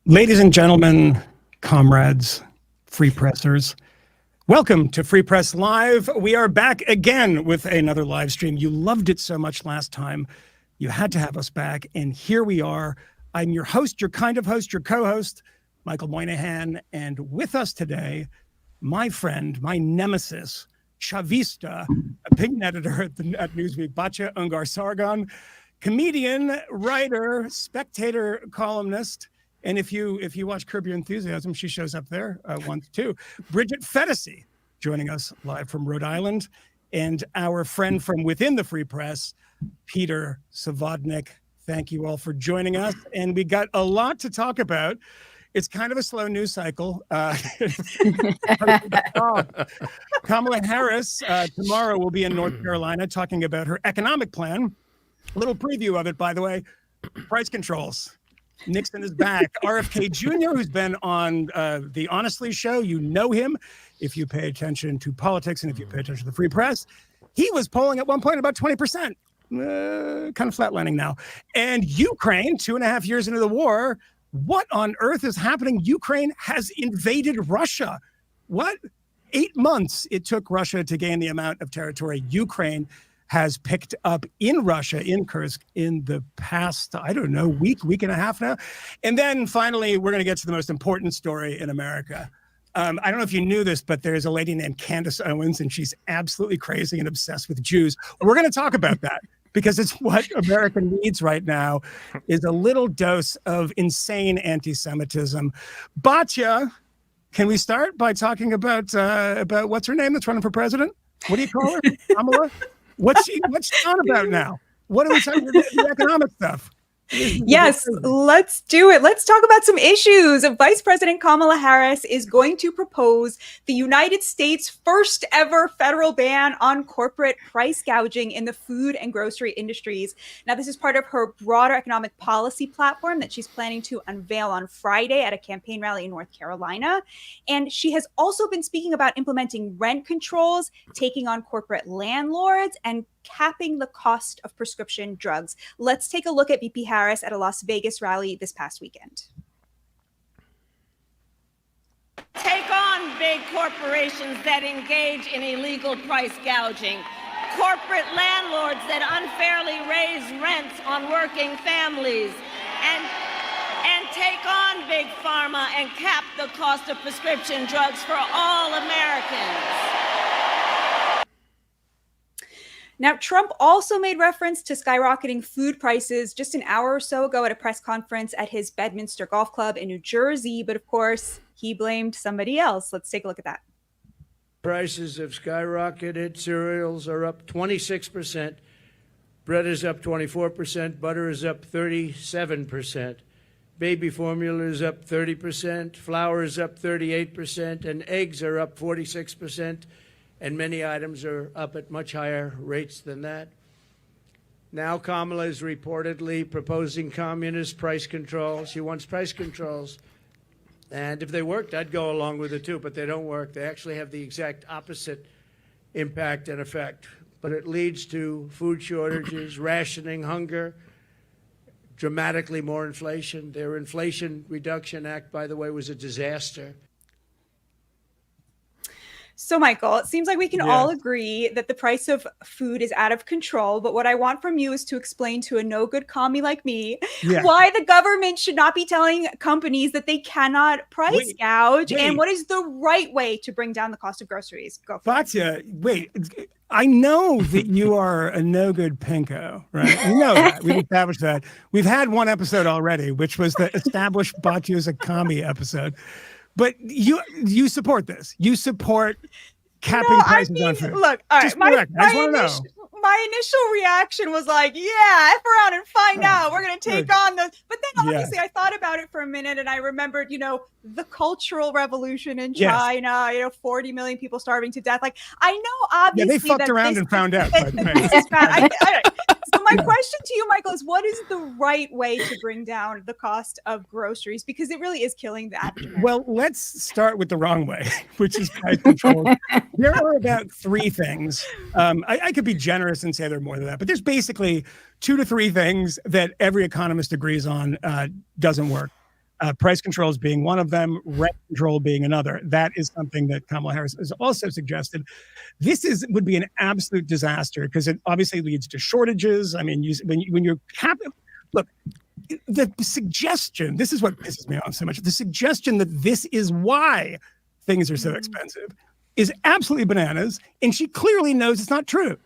Ladies and gentlemen, comrades, free pressers, welcome to Free Press Live. We are back again with another live stream. You loved it so much last time. You had to have us back, and here we are. I'm your host, your kind of host, your co-host, Michael Moynihan, and with us today, my friend, my nemesis, Chavista, opinion editor at Newsweek, Batya Ungar-Sargon, comedian, writer, spectator, columnist. And if you watch Curb Your Enthusiasm, she shows up there once too. Bridget Phetasy joining us live from Rhode Island, and our friend from within the Free Press, Peter Savodnik. Thank you all for joining us, and we got a lot to talk about. It's kind of a slow news cycle. Kamala Harris tomorrow will be in North Carolina talking about her economic plan. A little preview of it, by the way. Price controls. Nixon is back. RFK Jr., who's been on the Honestly show, you know him if you pay attention to politics and if you pay attention to the Free Press. He was polling at one point about 20%, kind of flatlining now. And Ukraine, 2.5 years into the war, what on earth is happening? Ukraine has invaded Russia. What? 8 months it took Russia to gain the amount of territory Ukraine has picked up in Russia, in Kursk, in the past, I don't know, week and a half now. And then finally, we're going to get to the most important story in America. I don't know if you knew this, but there's a lady named Candace Owens, and she's absolutely crazy and obsessed with Jews. We're going to talk about that because it's what America needs right now is a little dose of insane anti-Semitism. Batya, can we start by talking about what's her name that's running for president? What do you call her? Kamala? What's she on about now? What are we talking about? The economic stuff. Yes, let's do it. Let's talk about some issues. Vice President Kamala Harris is going to propose the United States' first ever federal ban on corporate price gouging in the food and grocery industries. Now, this is part of her broader economic policy platform that she's planning to unveil on Friday at a campaign rally in North Carolina. And she has also been speaking about implementing rent controls, taking on corporate landlords, and capping the cost of prescription drugs. Let's take a look at VP Harris at a Las Vegas rally this past weekend. Take on big corporations that engage in illegal price gouging, corporate landlords that unfairly raise rents on working families, and take on big pharma and cap the cost of prescription drugs for all Americans. Now, Trump also made reference to skyrocketing food prices just an hour or so ago at a press conference at his Bedminster Golf Club in New Jersey. But of course, he blamed somebody else. Let's take a look at that. Prices have skyrocketed. Cereals are up 26%. Bread is up 24%. Butter is up 37%. Baby formula is up 30%. Flour is up 38%. And eggs are up 46%. And many items are up at much higher rates than that. Now Kamala is reportedly proposing communist price controls. She wants price controls. And if they worked, I'd go along with it too, but they don't work. They actually have the exact opposite impact and effect. But it leads to food shortages, rationing, hunger, dramatically more inflation. Their Inflation Reduction Act, by the way, was a disaster. So, Michael, it seems like we can all agree that the price of food is out of control. But what I want from you is to explain to a no-good commie like me why the government should not be telling companies that they cannot price gouge and what is the right way to bring down the cost of groceries. Go for it. Batya, I know that you are a no-good pinko, right? We know that. We've established that. We've had one episode already, which was the established Batya as a commie episode. But you support this. You support capping prices on food. Look, all right. My initial reaction was like, yeah, F around and find out. We're going to take on the... But then obviously I thought about it for a minute and I remembered, the Cultural Revolution in China, 40 million people starving to death. Like, I know obviously they fucked around and found out. By the way. This is bad. So my question to you, Michael, is what is the right way to bring down the cost of groceries? Because it really is killing the average American. Well, let's start with the wrong way, which is price control. There are about three things. I could be generous and say there are more than that, but there's basically 2 to 3 things that every economist agrees on doesn't work. price controls being one of them, rent control being another. That is something that Kamala Harris has also suggested. Would be an absolute disaster because it obviously leads to shortages. I mean, look, the suggestion, this is what pisses me off so much. The suggestion that this is why things are so expensive is absolutely bananas. And she clearly knows it's not true.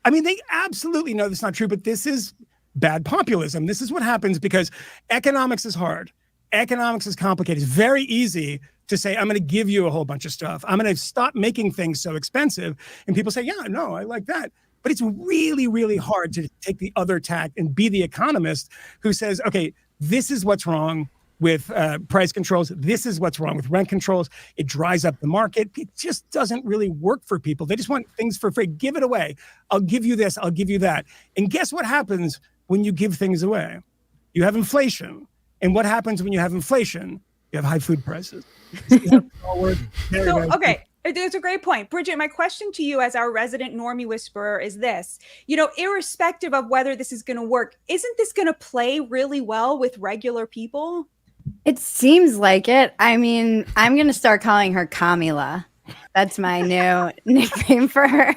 I mean, they absolutely know it's not true, but this is bad populism. This is what happens because economics is hard. Economics is complicated. It's very easy to say, I'm going to give you a whole bunch of stuff. I'm going to stop making things so expensive. And people say, yeah, no, I like that. But it's really, really hard to take the other tack and be the economist who says, okay, this is what's wrong with price controls. This is what's wrong with rent controls. It dries up the market. It just doesn't really work for people. They just want things for free. Give it away. I'll give you this. I'll give you that. And guess what happens when you give things away? You have inflation. And what happens when you have inflation? You have high food prices. Okay. It's a great point. Bridget, my question to you as our resident normie whisperer is this, irrespective of whether this is going to work, isn't this going to play really well with regular people? It seems like it. I mean, I'm going to start calling her Kamala. That's my new nickname for her.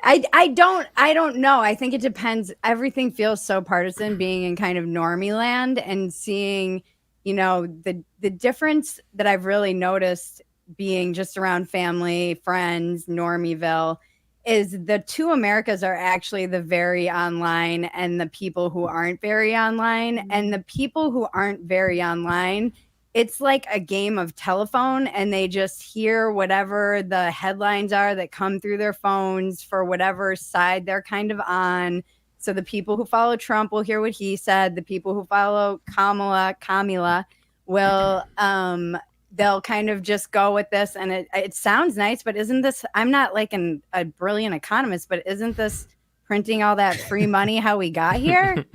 I don't know. I think it depends. Everything feels so partisan being in kind of normie land and seeing, the difference that I've really noticed being just around family, friends, Normieville, is the two Americas are actually the very online and the people who aren't very online. And the people who aren't very online, it's like a game of telephone and they just hear whatever the headlines are that come through their phones for whatever side they're kind of on. So the people who follow Trump will hear what he said. The people who follow Kamala will, they'll kind of just go with this. And it sounds nice, but isn't this, I'm not like a brilliant economist, but isn't this printing all that free money how we got here?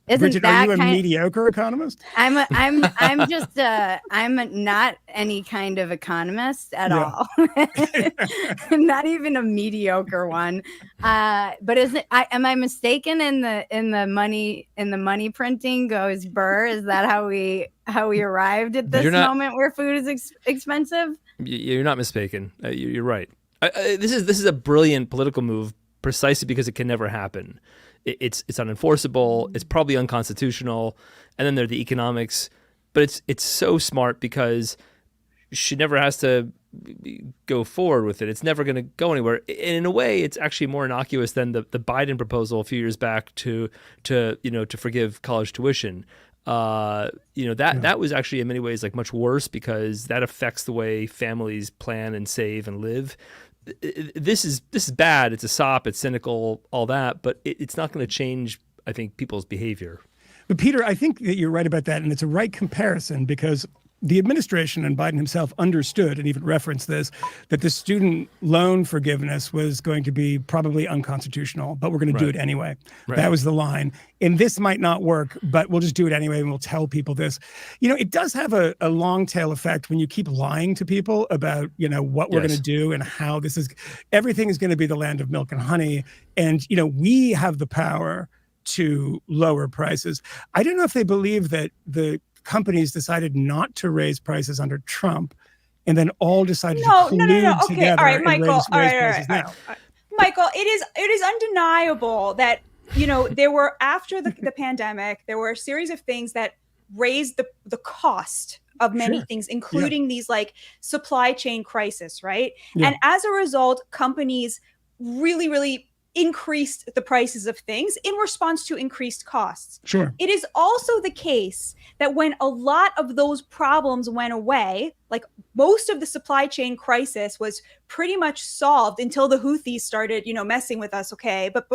Isn't Bridget, that are you a mediocre economist? I'm just I'm not any kind of economist at all. Not even a mediocre one. But am I mistaken in the money printing goes burr? Is that how we arrived at this moment where food is expensive? You're not mistaken. You're right. This is a brilliant political move precisely because it can never happen. It's unenforceable. It's probably unconstitutional. And then there are the economics. But it's so smart because she never has to go forward with it. It's never going to go anywhere. And in a way, it's actually more innocuous than the Biden proposal a few years back to forgive college tuition. That was actually in many ways like much worse because that affects the way families plan and save and live. This is bad. It's a sop. It's cynical, all that, but it's not going to change, I think, people's behavior. But Peter, I think that you're right about that, and it's a right comparison because the administration and Biden himself understood and even referenced this, that the student loan forgiveness was going to be probably unconstitutional, but we're going to do it anyway. Right. That was the line. And this might not work, but we'll just do it anyway and we'll tell people this. It does have a long tail effect when you keep lying to people about, what we're going to do and how everything is going to be the land of milk and honey. And, we have the power to lower prices. I don't know if they believe that the companies decided not to raise prices under Trump and then all decided to collude Okay, together all right, Michael. raise prices now. Michael, it is undeniable that, there were, after the pandemic, there were a series of things that raised the cost of many things, including these like supply chain crisis, right? Yeah. And as a result, companies really, really increased the prices of things in response to increased costs. Sure. It is also the case that when a lot of those problems went away, like most of the supply chain crisis was pretty much solved until the Houthis started, messing with us. Okay. But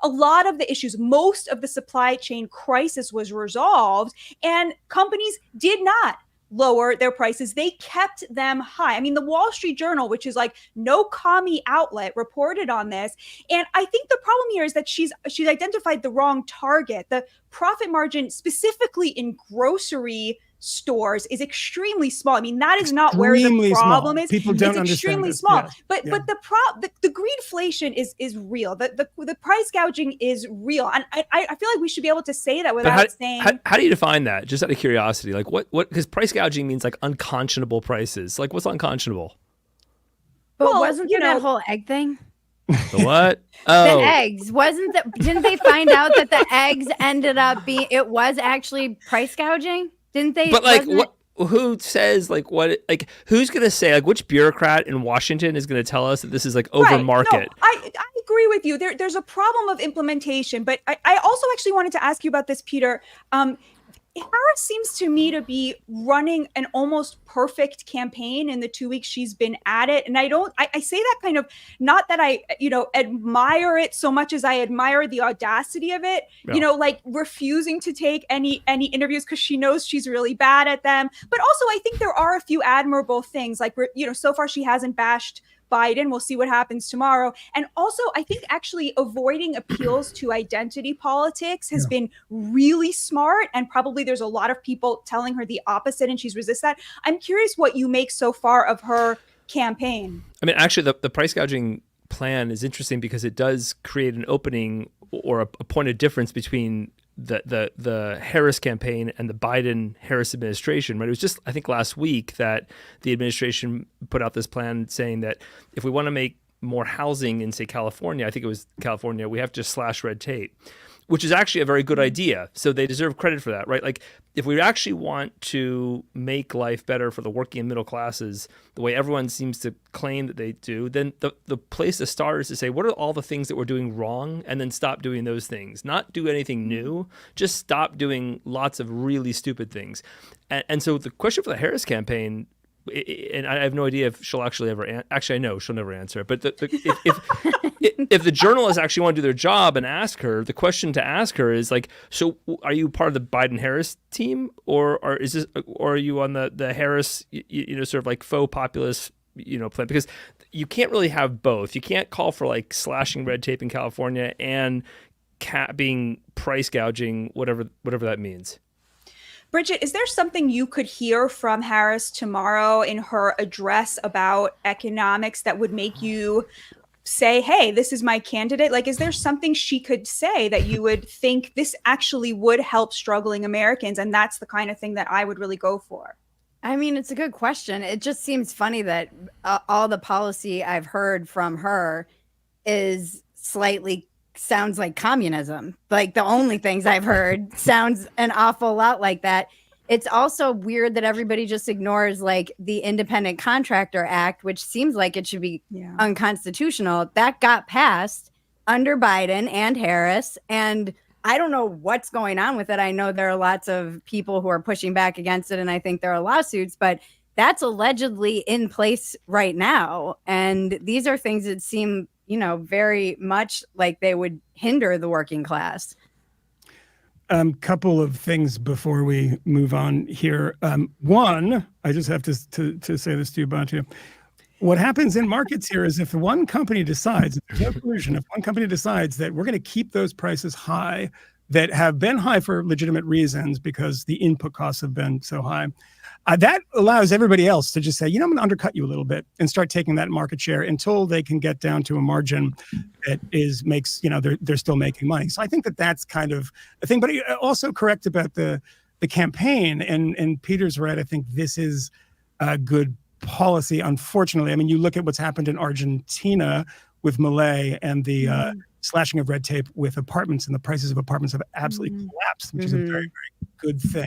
a lot of the issues, most of the supply chain crisis was resolved and companies did not lower their prices. They kept them high. I mean, the Wall Street Journal, which is like no commie outlet, reported on this. And I think the problem here is that she's identified the wrong target. The profit margin, specifically in grocery stores is extremely small. I mean, that is not where the Extremely problem small. is. People don't it's understand extremely this. small. Yes. But Yeah. but the greedflation is real. The price gouging is real, and I feel like we should be able to say that without saying. How do you define that? Just out of curiosity, like what? Because price gouging means like unconscionable prices. Like what's unconscionable? But Well, wasn't you there know- that whole egg thing? The what? The Oh, eggs. Wasn't that? Didn't they find out that the eggs ended up being? It was actually price gouging. Didn't they? but like wasn't what? Who says like what? Like who's gonna say like which bureaucrat in Washington is gonna tell us that this is like over Right. market? No, I agree with you. There's a problem of implementation, but I also actually wanted to ask you about this, Peter. Harris seems to me to be running an almost perfect campaign in the 2 weeks she's been at it. And I say that kind of, not that I, admire it so much as I admire the audacity of it, Yeah. like refusing to take any interviews because she knows she's really bad at them. But also I think there are a few admirable things, like, so far she hasn't bashed Biden. We'll see what happens tomorrow. And also, I think actually avoiding appeals to identity politics has been really smart. And probably there's a lot of people telling her the opposite and she's resisted that. I'm curious what you make so far of her campaign. I mean, actually, the price gouging plan is interesting because it does create an opening or a point of difference between the Harris campaign and the Biden-Harris administration, right? It was just, I think, last week that the administration put out this plan saying that if we want to make more housing in, say, California, I think it was California, we have to slash red tape, which is actually a very good idea. So they deserve credit for that, right? Like, if we actually want to make life better for the working and middle classes, the way everyone seems to claim that they do, then the place to start is to say, what are all the things that we're doing wrong? And then stop doing those things. Not do anything new, just stop doing lots of really stupid things. And so the question for the Harris campaign, and I have no idea if she'll actually ever actually I know she'll never answer it, but if the journalists actually want to do their job and ask her, the question to ask her is like, so are you part of the Biden-Harris team, or are you on the Harris sort of like faux populist plan? Because you can't really have both. You can't call for like slashing red tape in California and being price gouging, whatever that means. Bridget, is there something you could hear from Harris tomorrow in her address about economics that would make you say, hey, this is my candidate? Like, is there something she could say that you would think this actually would help struggling Americans? And that's the kind of thing that I would really go for. I mean, it's a good question. It just seems funny that all the policy I've heard from her sounds like communism. Like the only things I've heard sounds an awful lot like that. It's also weird that everybody just ignores like the Independent Contractor Act, which seems like it should be unconstitutional. That got passed under Biden and Harris. And I don't know what's going on with it. I know there are lots of people who are pushing back against it, and I think there are lawsuits, but that's allegedly in place right now. And these are things that seem very much like they would hinder the working class. Couple of things before we move on here. One, I just have to say this to you, Batya. What happens in markets here is if one company decides, if there's no collusion, if one company decides that we're going to keep those prices high, that have been high for legitimate reasons because the input costs have been so high, that allows everybody else to just say, I'm going to undercut you a little bit and start taking that market share until they can get down to a margin that makes they're still making money. So I think that's kind of a thing. But also correct about the campaign, and Peter's right. I think this is a good policy. Unfortunately, I mean, you look at what's happened in Argentina with Milei and the slashing of red tape with apartments, and the prices of apartments have absolutely collapsed, which is a very, very good thing.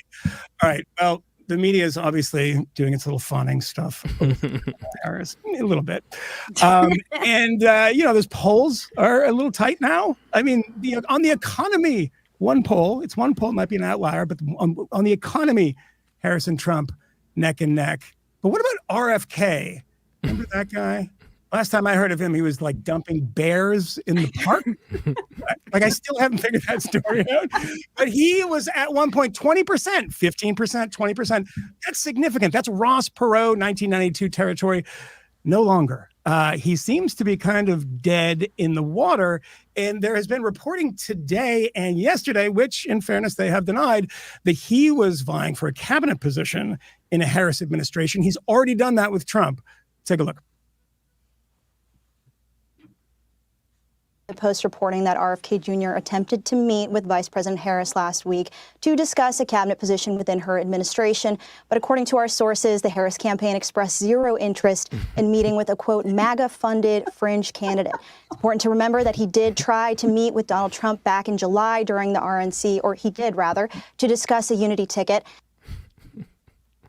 All right. Well, the media is obviously doing its little fawning stuff. Harris, a little bit. Those polls are a little tight now. I mean, on the economy, one poll, it might be an outlier, but on the economy, Harris and Trump neck and neck. But what about RFK? Remember that guy? Last time I heard of him, he was like dumping bears in the park. Like, I still haven't figured that story out. But he was at one point 20%, 15%, 20%. That's significant. That's Ross Perot 1992 territory. No longer. He seems to be kind of dead in the water. And there has been reporting today and yesterday, which in fairness, they have denied, that he was vying for a cabinet position in a Harris administration. He's already done that with Trump. Take a look. The Post reporting that RFK Jr. attempted to meet with Vice President Harris last week to discuss a cabinet position within her administration. But according to our sources, the Harris campaign expressed zero interest in meeting with a, quote, MAGA-funded fringe candidate. It's important to remember that he did try to meet with Donald Trump back in July during the RNC, or he did rather, to discuss a unity ticket.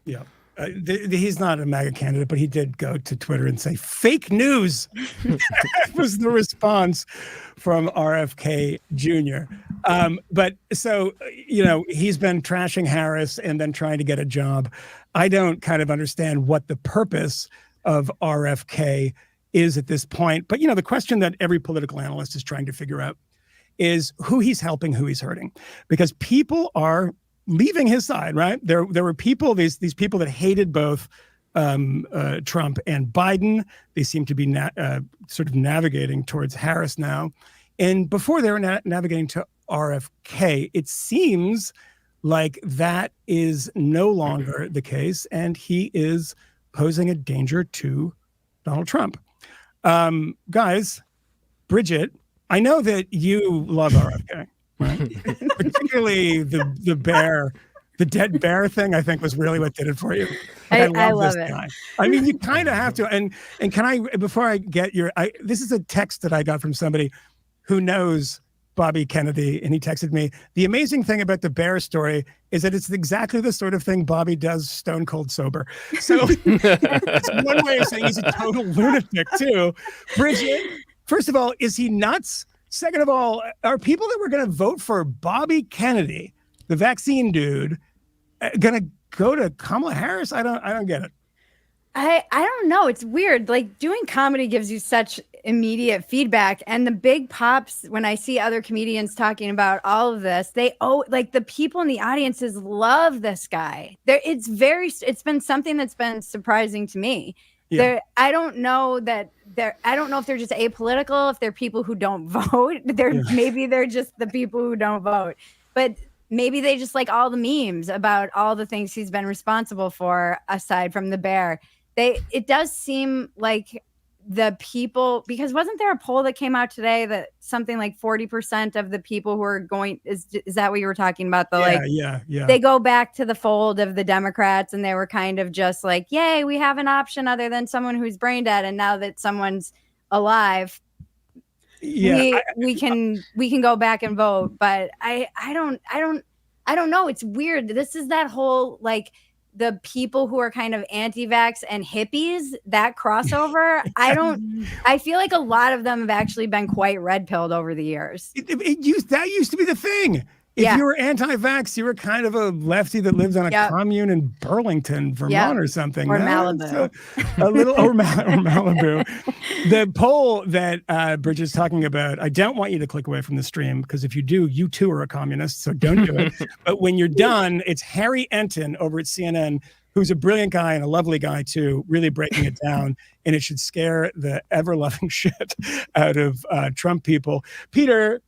Yeah. He's not a MAGA candidate, but he did go to Twitter and say fake news. That was the response from RFK Jr. But so, he's been trashing Harris and then trying to get a job. I don't kind of understand what the purpose of RFK is at this point. But, the question that every political analyst is trying to figure out is who he's helping, who he's hurting, because people are leaving his side, right? There were people, these people that hated both Trump and Biden. They seem to be sort of navigating towards Harris now. And before they were navigating to RFK, it seems like that is no longer the case. And he is posing a danger to Donald Trump. Guys, Bridget, I know that you love RFK. Right? Particularly the dead bear thing, I think was really what did it for you. I love it. Guy. I mean, you kind of have to. And can I, before I get this is a text that I got from somebody who knows Bobby Kennedy, and he texted me, the amazing thing about the bear story is that it's exactly the sort of thing Bobby does stone cold sober. So it's one way of saying he's a total lunatic too. Bridget, first of all, is he nuts? Second of all, are people that were going to vote for Bobby Kennedy, the vaccine dude, going to go to Kamala Harris? I don't get it. I don't know. It's weird. Like, doing comedy gives you such immediate feedback, and the big pops when I see other comedians talking about all of this, the people in the audiences love this guy. It's been something that's been surprising to me. Yeah. I don't know if they're just apolitical, if they're people who don't vote. Maybe they're just the people who don't vote. But maybe they just like all the memes about all the things he's been responsible for, aside from the bear. It does seem like the people, because wasn't there a poll that came out today that something like 40% of the people who are going, is that what you were talking about? Yeah. They go back to the fold of the Democrats, and they were kind of just like, yay, we have an option other than someone who's brain dead. And now that someone's alive, we can go back and vote. But I don't know. It's weird. This is that whole, like, the people who are kind of anti-vax and hippies, that crossover. I feel like a lot of them have actually been quite red-pilled over the years. That used to be the thing. If you were anti-vax, you were kind of a lefty that lived on a commune in Burlington, Vermont or something. Or Malibu. Or Malibu. The poll that Bridget's talking about, I don't want you to click away from the stream, because if you do, you too are a communist, so don't do it. But when you're done, it's Harry Enton over at CNN, who's a brilliant guy and a lovely guy too, really breaking it down. And it should scare the ever-loving shit out of Trump people. Peter,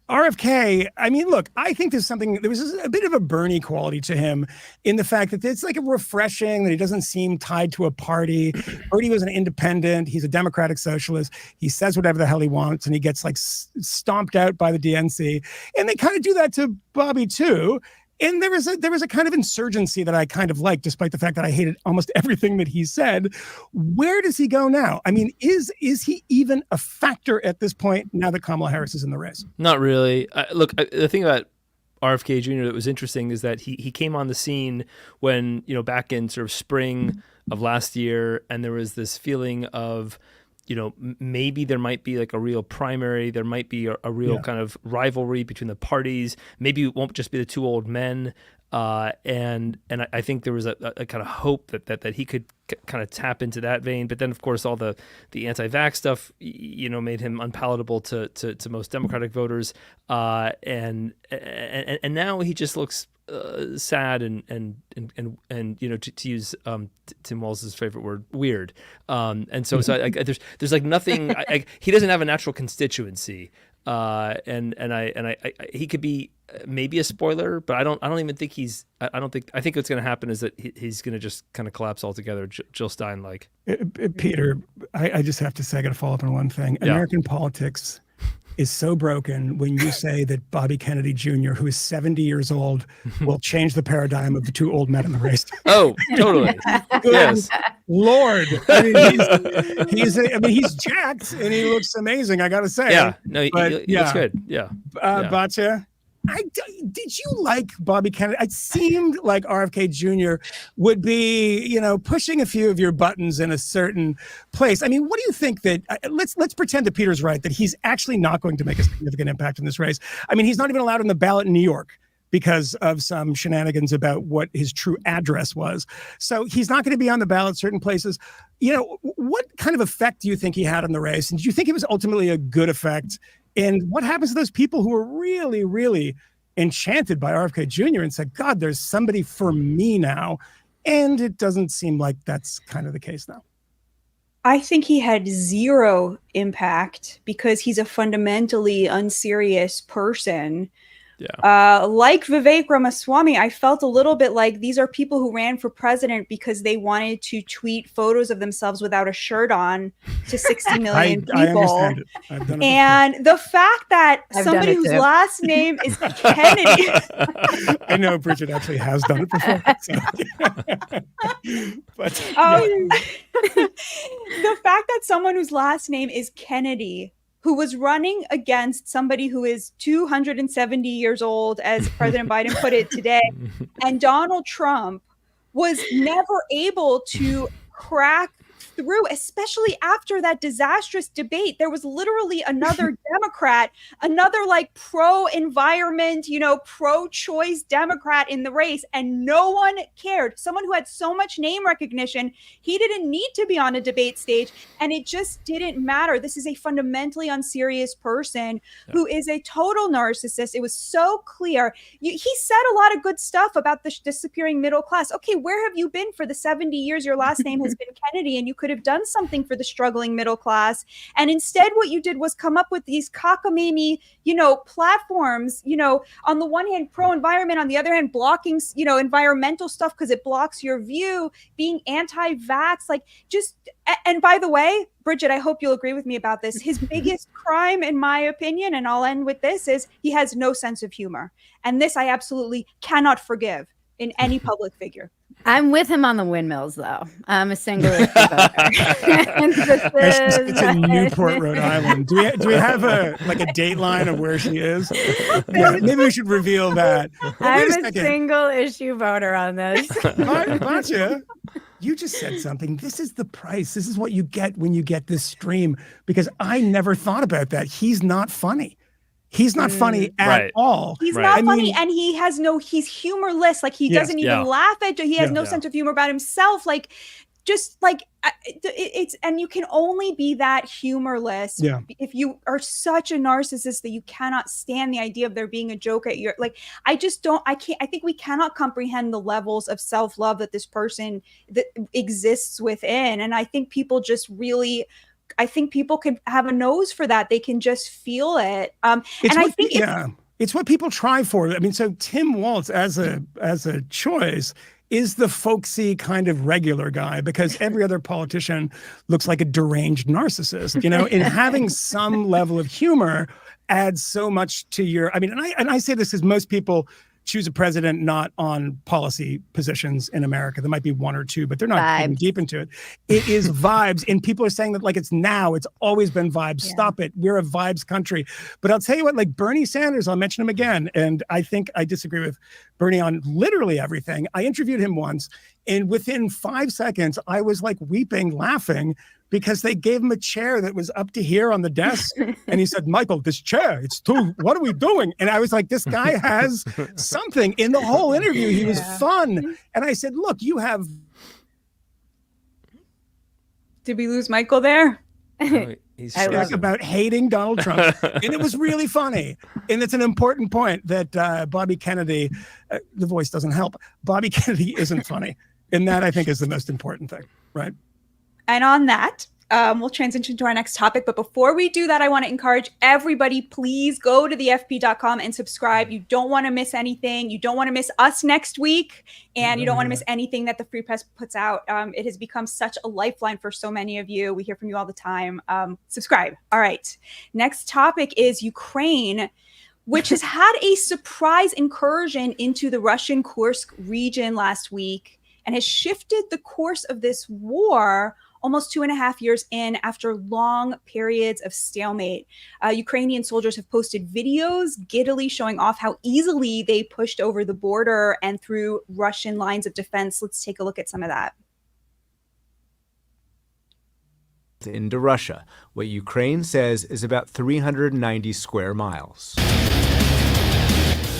RFK, I mean, look, I think there was a bit of a Bernie quality to him in the fact that it's like a refreshing, that he doesn't seem tied to a party. Bernie was an independent. He's a democratic socialist. He says whatever the hell he wants, and he gets like stomped out by the DNC. And they kind of do that to Bobby too. And there was a kind of insurgency that I kind of liked, despite the fact that I hated almost everything that he said. Where does he go now? I mean, is he even a factor at this point now that Kamala Harris is in the race? Not really. Look, the thing about RFK Jr. that was interesting is that he came on the scene when, back in sort of spring of last year, and there was this feeling of, maybe there might be like a real primary. There might be a real kind of rivalry between the parties. Maybe it won't just be the two old men. And I think there was a kind of hope that he could kind of tap into that vein. But then, of course, all the anti-vax stuff, made him unpalatable to most Democratic voters. And now he just looks sad and to use Tim Walz's favorite word, weird. And so there's like nothing. He doesn't have a natural constituency, and he could be maybe a spoiler, but I don't even think he's. I think what's going to happen is that he's going to just kind of collapse altogether, Jill Stein like. Peter, I just have to say, I got to follow up on one thing. Yeah. American politics is so broken when you say that Bobby Kennedy Jr., who is 70 years old, will change the paradigm of the two old men in the race. Oh, totally. Yes. Lord. I mean, he's jacked and he looks amazing, I got to say. Yeah. No, he looks good. Yeah. Batya, did you like Bobby Kennedy? It seemed like RFK Jr. would be, pushing a few of your buttons in a certain place. I mean, what do you think that? Let's pretend that Peter's right, that he's actually not going to make a significant impact in this race. I mean, he's not even allowed on the ballot in New York because of some shenanigans about what his true address was. So he's not going to be on the ballot certain places. What kind of effect do you think he had on the race? And do you think it was ultimately a good effect? And what happens to those people who are really, really enchanted by RFK Jr. and said, God, there's somebody for me now? And it doesn't seem like that's kind of the case now. I think he had zero impact because he's a fundamentally unserious person. Yeah. Like Vivek Ramaswamy, I felt a little bit like these are people who ran for president because they wanted to tweet photos of themselves without a shirt on to 60 million people. I understand it. I've done it and the fact that somebody whose last name is Kennedy. I know Bridget actually has done it before. So. But the fact that someone whose last name is Kennedy, who was running against somebody who is 270 years old, as President Biden put it today, and Donald Trump was never able to crack through, especially after that disastrous debate. There was literally another Democrat, another like pro-environment, pro-choice Democrat in the race, and no one cared. Someone who had so much name recognition, he didn't need to be on a debate stage, and it just didn't matter. This is a fundamentally unserious person who is a total narcissist. It was so clear. He said a lot of good stuff about the disappearing middle class. Okay, where have you been for the 70 years your last name has been Kennedy, and you could have done something for the struggling middle class? And instead what you did was come up with these cockamamie, platforms, on the one hand pro-environment, on the other hand blocking, environmental stuff because it blocks your view, being anti-vax, and by the way, Bridget, I hope you'll agree with me about this. His biggest crime, in my opinion, and I'll end with this, is he has no sense of humor. And this I absolutely cannot forgive in any public figure. I'm with him on the windmills, though. I'm a single issue voter. It's in Newport, Rhode Island. Do we have a dateline of where she is? Yeah, maybe we should reveal that. I'm a single issue voter on this. Batya, you just said something. This is the price. This is what you get when you get this stream, because I never thought about that. He's not funny. He's not funny at all. He's not funny, and he's humorless. Like, he doesn't even laugh at it. He has no sense of humor about himself. And you can only be that humorless if you are such a narcissist that you cannot stand the idea of there being a joke at your, I think we cannot comprehend the levels of self-love that this person that exists within. And I think people just really, people can have a nose for that. They can just feel it. It's what people try for. I mean, so Tim Walz as a choice is the folksy kind of regular guy, because every other politician looks like a deranged narcissist, and having some level of humor adds so much to your, and I say this because most people choose a president not on policy positions in America. There might be one or two, but they're not getting deep into it. It is vibes. And people are saying that it's now. It's always been vibes. Yeah. Stop it. We're a vibes country. But I'll tell you what, Bernie Sanders, I'll mention him again. And I think I disagree with Bernie on literally everything. I interviewed him once, and within 5 seconds, I was weeping, laughing, because they gave him a chair that was up to here on the desk. And he said, Michael, this chair, it's too, what are we doing? And I was like, this guy has something. In the whole interview, he was fun. And I said, look, you have. Did we lose Michael there? He's I love frozen. about hating Donald Trump. And it was really funny. And it's an important point that Bobby Kennedy, the voice doesn't help. Bobby Kennedy isn't funny. And that, I think, is the most important thing, right? And on that, we'll transition to our next topic. But before we do that, I want to encourage everybody, please go to thefp.com and subscribe. You don't want to miss anything. You don't want to miss us next week. And you don't want to miss anything that the Free Press puts out. It has become such a lifeline for so many of you. We hear from you all the time. Subscribe. All right. Next topic is Ukraine, which has had a surprise incursion into the Russian Kursk region last week and has shifted the course of this war almost 2.5 years in after long periods of stalemate. Ukrainian soldiers have posted videos giddily showing off how easily they pushed over the border and through Russian lines of defense. Let's take a look at some of that. Into Russia, what Ukraine says is about 390 square miles.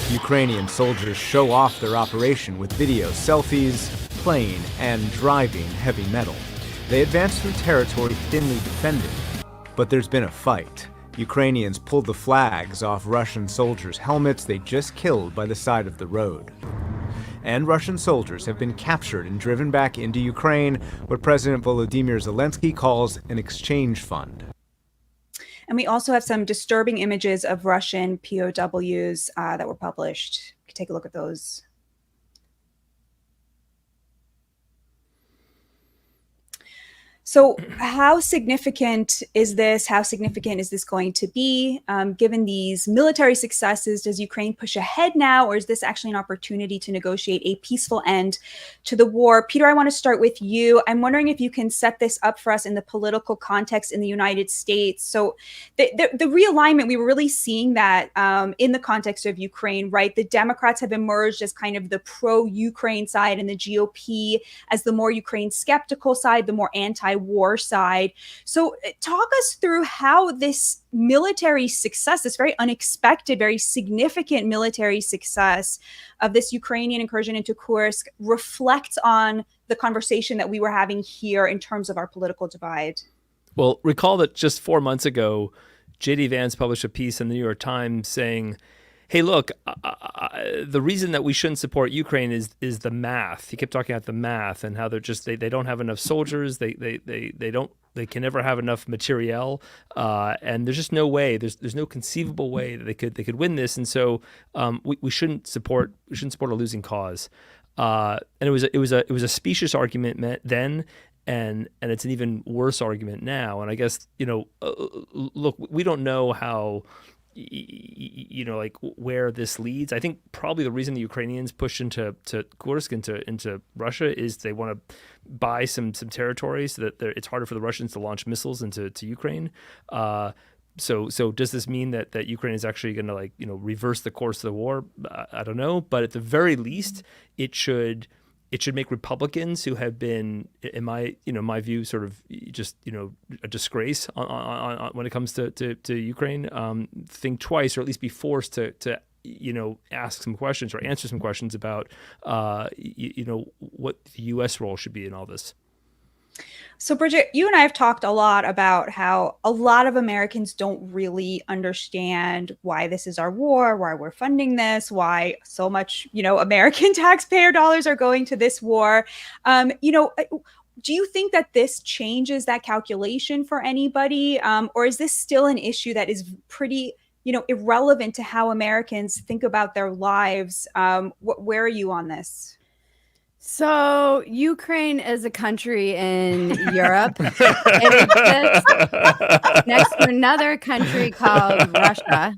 Ukrainian soldiers show off their operation with video, selfies, playing, and driving heavy metal. They advance through territory thinly defended, but there's been a fight. Ukrainians pulled the flags off Russian soldiers' helmets they just killed by the side of the road. And Russian soldiers have been captured and driven back into Ukraine, what President Volodymyr Zelensky calls an exchange fund. And we also have some disturbing images of Russian POWs that were published. You can take a look at those. So how significant is this? How significant is this going to be? Given these military successes, does Ukraine push ahead now, or is this actually an opportunity to negotiate a peaceful end to the war? Peter, I want to start with you. I'm wondering if you can set this up for us in the political context in the United States. So the realignment, we were really seeing that in the context of Ukraine, right? The Democrats have emerged as kind of the pro-Ukraine side and the GOP as the more Ukraine skeptical side, the more anti-war side. So talk us through how this military success, this very unexpected, very significant military success of this Ukrainian incursion into Kursk reflects on the conversation that we were having here in terms of our political divide. Well, recall that just 4 months ago, J.D. Vance published a piece in the New York Times saying, hey, look, the reason that we shouldn't support Ukraine is the math. He kept talking about the math and how they're just they don't have enough soldiers. They can never have enough materiel, and there's just no way. There's no conceivable way that they could win this. And so we shouldn't support a losing cause. And it was a specious argument then. And it's an even worse argument now. And I guess look, we don't know how. Like where this leads. I think probably the reason the Ukrainians push into Kursk, into Russia, is they want to buy some territory so that it's harder for the Russians to launch missiles into Ukraine. So does this mean that Ukraine is actually going to reverse the course of the war? I don't know, but at the very least, it should make Republicans who have been, in my view, sort of just a disgrace on when it comes to Ukraine, think twice, or at least be forced to ask some questions or answer some questions about what the U.S. role should be in all this. So, Bridget, you and I have talked a lot about how a lot of Americans don't really understand why this is our war, why we're funding this, why so much, American taxpayer dollars are going to this war. Do you think that this changes that calculation for anybody? Or is this still an issue that is pretty, irrelevant to how Americans think about their lives? Where are you on this? So Ukraine is a country in Europe. It exists next to another country called Russia.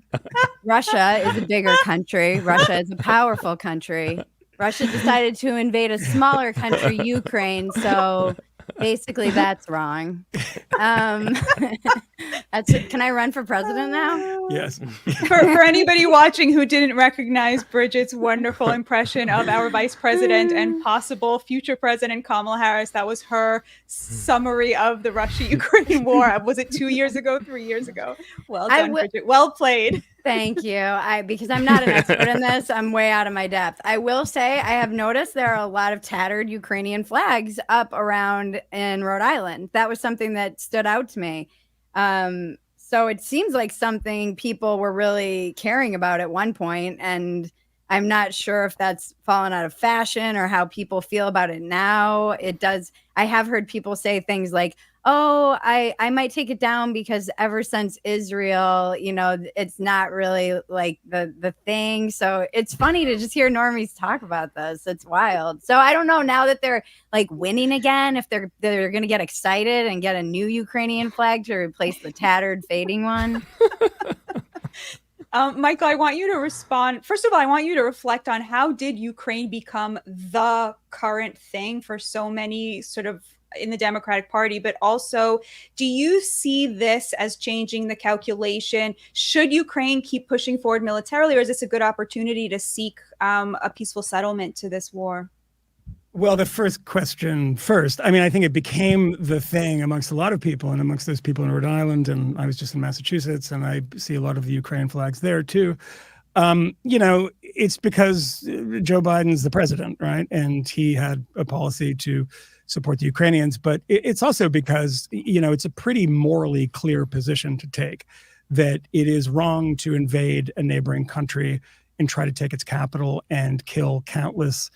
Russia is a bigger country. Russia is a powerful country. Russia decided to invade a smaller country, Ukraine. So basically, that's wrong. Can I run for president now? Yes. For anybody watching who didn't recognize Bridget's wonderful impression of our vice president and possible future president Kamala Harris, that was her summary of the Russia-Ukraine war. Was it 2 years ago, 3 years ago? Well done, Bridget. Well played. Thank you. Because I'm not an expert in this, I'm way out of my depth. I will say I have noticed there are a lot of tattered Ukrainian flags up around in Rhode Island. That was something that stood out to me. So it seems like something people were really caring about at one point, and I'm not sure if that's fallen out of fashion or how people feel about it now. It does. I have heard people say things like, oh, I might take it down because ever since Israel, it's not really like the thing. So it's funny to just hear normies talk about this. It's wild. So I don't know now that they're like winning again, if they're going to get excited and get a new Ukrainian flag to replace the tattered, fading one. Michael, I want you to respond. First of all, I want you to reflect on how did Ukraine become the current thing for so many sort of in the Democratic Party, but also, do you see this as changing the calculation? Should Ukraine keep pushing forward militarily, or is this a good opportunity to seek a peaceful settlement to this war? Well, the first question first. I mean, I think it became the thing amongst a lot of people, and amongst those people in Rhode Island, and I was just in Massachusetts, and I see a lot of the Ukraine flags there too. It's because Joe Biden's the president, right? And he had a policy to support the Ukrainians, but it's also because, it's a pretty morally clear position to take that it is wrong to invade a neighboring country and try to take its capital and kill countless,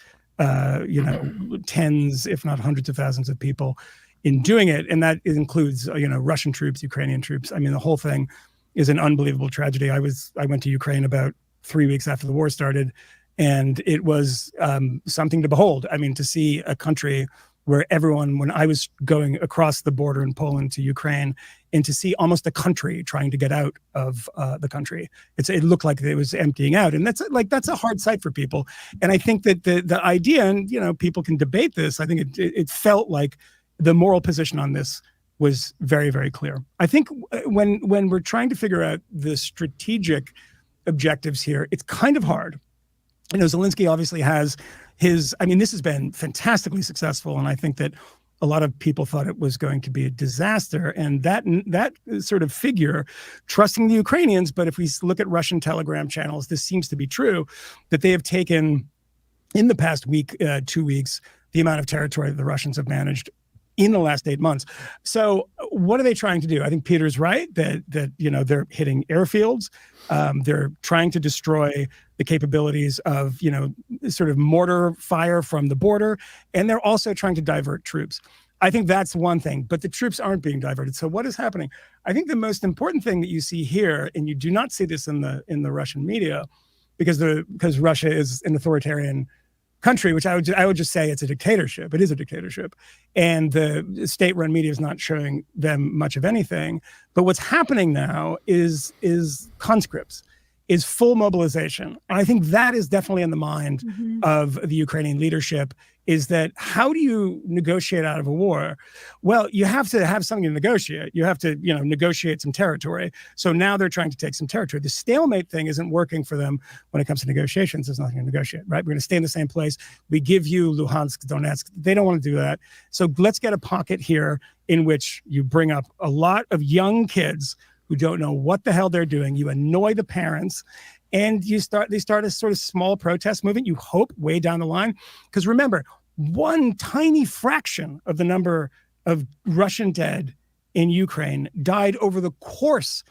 tens, if not hundreds of thousands of people in doing it. And that includes, Russian troops, Ukrainian troops. I mean, the whole thing is an unbelievable tragedy. I went to Ukraine about 3 weeks after the war started, and it was something to behold. I mean, to see a country where everyone, when I was going across the border in Poland to Ukraine, and to see almost a country trying to get out of the country, it looked like it was emptying out, and that's a hard sight for people. And I think that the idea, and people can debate this, I think it felt like the moral position on this was very, very clear. I think when we're trying to figure out the strategic objectives here, it's kind of hard. Zelensky obviously has this has been fantastically successful, and I think that a lot of people thought it was going to be a disaster. And that sort of figure, trusting the Ukrainians, but if we look at Russian telegram channels, this seems to be true, that they have taken in the past week, 2 weeks, the amount of territory that the Russians have managed in the last 8 months. So what are they trying to do? I think Peter's right that they're hitting airfields. They're trying to destroy the capabilities of, sort of mortar fire from the border. And they're also trying to divert troops. I think that's one thing, but the troops aren't being diverted. So what is happening? I think the most important thing that you see here, and you do not see this in the Russian media, because Russia is an authoritarian country, which I would just say it's a dictatorship. It is a dictatorship. And the state-run media is not showing them much of anything. But what's happening now is conscripts, is full mobilization. And I think that is definitely in the mind of the Ukrainian leadership, is that how do you negotiate out of a war? Well, you have to have something to negotiate. You have to, negotiate some territory. So now they're trying to take some territory. The stalemate thing isn't working for them when it comes to negotiations. There's nothing to negotiate, right? We're going to stay in the same place. We give you Luhansk, Donetsk. They don't want to do that. So let's get a pocket here in which you bring up a lot of young kids who don't know what the hell they're doing. You annoy the parents, and they start a sort of small protest movement, you hope, way down the line. Because remember, one tiny fraction of the number of Russian dead in Ukraine died over the course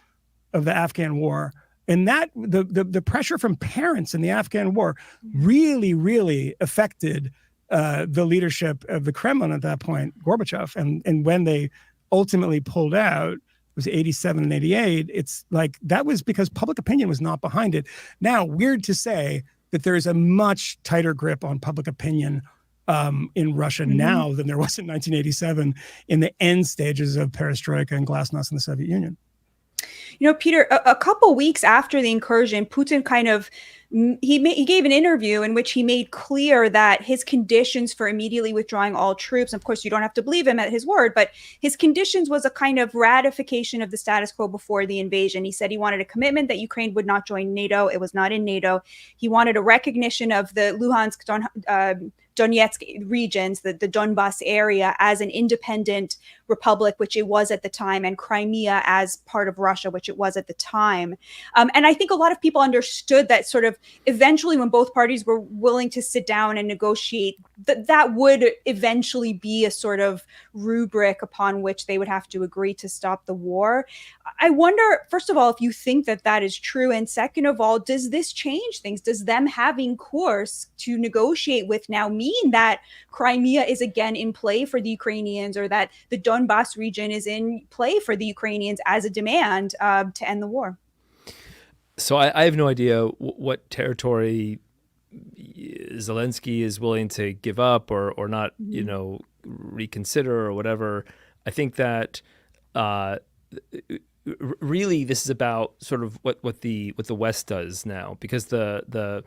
of the Afghan war. And that the pressure from parents in the Afghan war really, really affected the leadership of the Kremlin at that point, Gorbachev. And when they ultimately pulled out, it was 87 and 88. It's like that was because public opinion was not behind it. Now, weird to say that there is a much tighter grip on public opinion in Russia now than there was in 1987 in the end stages of perestroika and glasnost in the Soviet Union. Peter, a couple weeks after the incursion, Putin kind of he gave an interview in which he made clear that his conditions for immediately withdrawing all troops, of course, you don't have to believe him at his word, but his conditions was a kind of ratification of the status quo before the invasion. He said he wanted a commitment that Ukraine would not join NATO. It was not in NATO. He wanted a recognition of the Luhansk, Donetsk regions, the Donbas area, as an independent republic, which it was at the time, and Crimea as part of Russia, which it was at the time. And I think a lot of people understood that sort of eventually, when both parties were willing to sit down and negotiate, that would eventually be a sort of rubric upon which they would have to agree to stop the war. I wonder, first of all, if you think that that is true, and second of all, does this change things? Does them having Kursk to negotiate with now mean that Crimea is again in play for the Ukrainians, or that the Donbas region is in play for the Ukrainians as a demand to end the war? So I have no idea what territory Zelensky is willing to give up or not, reconsider or whatever. I think that really this is about sort of what the West does now, because the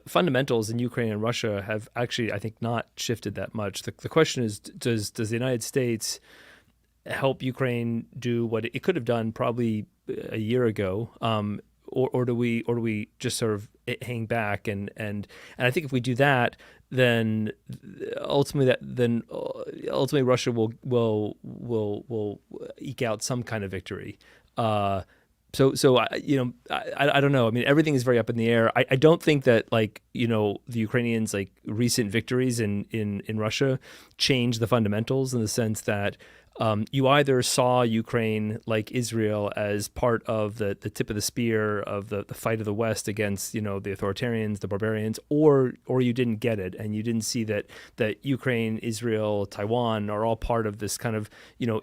fundamentals in Ukraine and Russia have actually, I think, not shifted that much. The question is, does the United States help Ukraine do what it could have done probably a year ago, or do we just sort of hang back? And I think if we do that, then ultimately Russia will eke out some kind of victory. So I don't know. I mean, everything is very up in the air. I don't think that the Ukrainians' recent victories in Russia change the fundamentals, in the sense that you either saw Ukraine, like Israel, as part of the tip of the spear of the fight of the West against the authoritarians, the barbarians, or you didn't get it, and you didn't see that Ukraine, Israel, Taiwan are all part of this kind of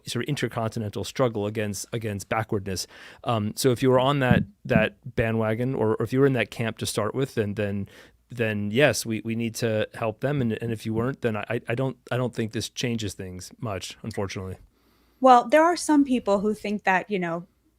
sort of intercontinental struggle against backwardness. So if you were on that bandwagon, or if you were in that camp to start with, then yes, we need to help them. And if you weren't, then I don't think this changes things much, unfortunately. Well, there are some people who think that,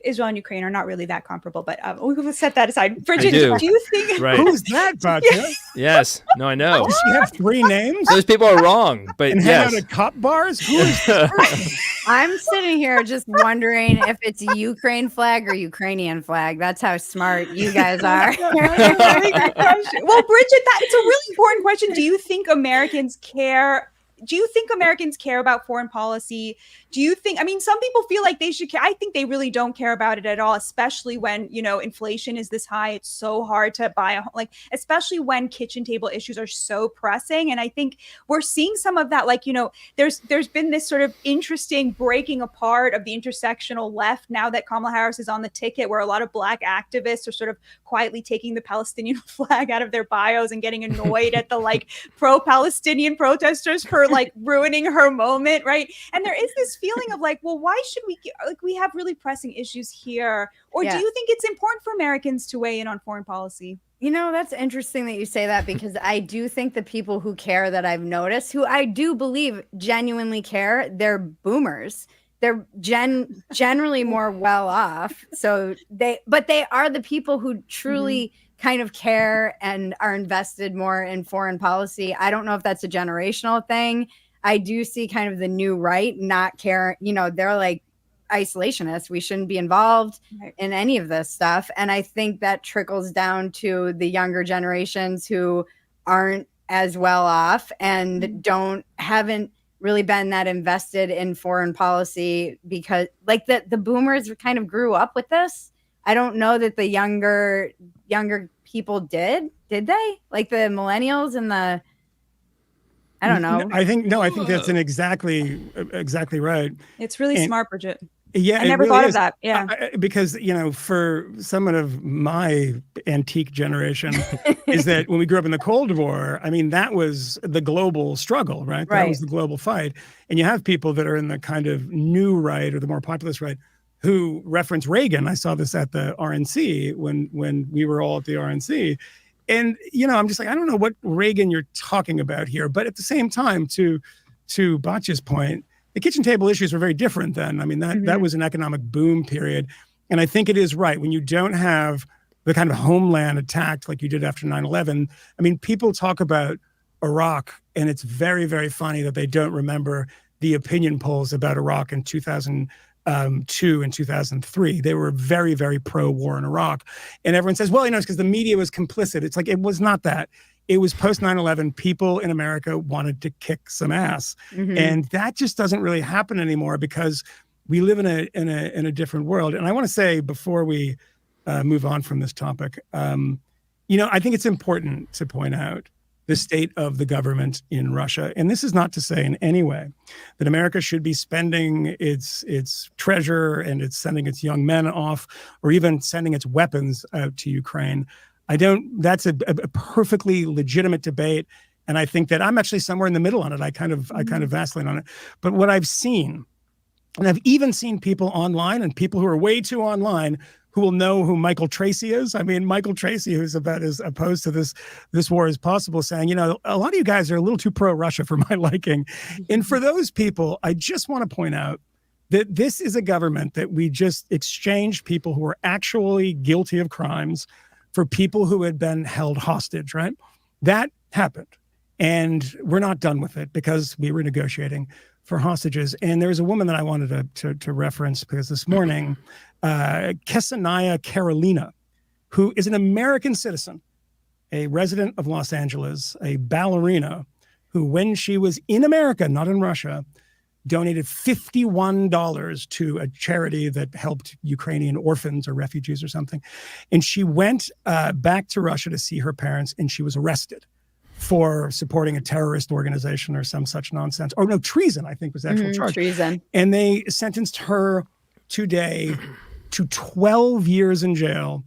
Israel and Ukraine are not really that comparable, but we will set that aside. Bridget, do you think... Right. Who's that, Batya? Yes. No, I know. Does she have 3 names? Those people are wrong, but and yes. hang out at cop bars? Who is this person? I'm sitting here just wondering if it's a Ukraine flag or Ukrainian flag. That's how smart you guys are. Well, Bridget, it's a really important question. Do you think Americans care? Do you think Americans care about foreign policy? Do you think, some people feel like they should care. I think they really don't care about it at all, especially when, inflation is this high. It's so hard to buy a home, especially when kitchen table issues are so pressing. And I think we're seeing some of that, there's been this sort of interesting breaking apart of the intersectional left now that Kamala Harris is on the ticket, where a lot of Black activists are sort of quietly taking the Palestinian flag out of their bios and getting annoyed at the pro-Palestinian protesters for ruining her moment, right? And there is this feeling of well, why should we have really pressing issues here? Or do you think it's important for Americans to weigh in on foreign policy? That's interesting that you say that, because I do think the people who care that I've noticed, who I do believe genuinely care, they're boomers. They're generally more well off. So they are the people who truly kind of care and are invested more in foreign policy. I don't know if that's a generational thing. I do see kind of the new right not care. They're isolationists. We shouldn't be involved in any of this stuff. And I think that trickles down to the younger generations who aren't as well off and haven't really been that invested in foreign policy, because the boomers kind of grew up with this. I don't know that the younger people did they? The millennials and the, I don't know. I think that's exactly right. It's really smart, Bridget. Yeah, I never thought of that. Yeah, because for someone of my antique generation, is that when we grew up in the Cold War, that was the global struggle, right? That was the global fight, and you have people that are in the kind of new right or the more populist right who reference Reagan. I saw this at the RNC when we were all at the RNC, and I'm just I don't know what Reagan you're talking about here, but at the same time, to Batya's point, the kitchen table issues were very different then. That was an economic boom period. And I think it is right, when you don't have the kind of homeland attacked like you did after 9/11. People talk about Iraq, and it's very, very funny that they don't remember the opinion polls about Iraq in 2002 and 2003. They were very, very pro-war in Iraq. And everyone says, well, it's because the media was complicit. It's it was not that. it was post 9/11. People in America wanted to kick some ass, and that just doesn't really happen anymore because we live in a different world. And I want to say before we move on from this topic, I think it's important to point out the state of the government in Russia. And this is not to say in any way that America should be spending its treasure and it's sending its young men off or even sending its weapons out to Ukraine. That's a perfectly legitimate debate. And I think that I'm actually somewhere in the middle on it. I kind of vacillate on it. But what I've seen, and I've even seen people online and people who are way too online who will know who Michael Tracy is. I mean, Michael Tracy, who's about as opposed to this war as possible, saying, a lot of you guys are a little too pro-Russia for my liking. And for those people, I just want to point out that this is a government that we just exchanged people who are actually guilty of crimes for people who had been held hostage, right? That happened. And we're not done with it because we were negotiating for hostages. And there's a woman that I wanted to reference because this morning, Kesanaya Carolina, who is an American citizen, a resident of Los Angeles, a ballerina, who when she was in America, not in Russia, donated $51 to a charity that helped Ukrainian orphans or refugees or something. And she went back to Russia to see her parents, and she was arrested for supporting a terrorist organization or some such nonsense. Or no, treason, I think was the actual charge. Treason. And they sentenced her today to 12 years in jail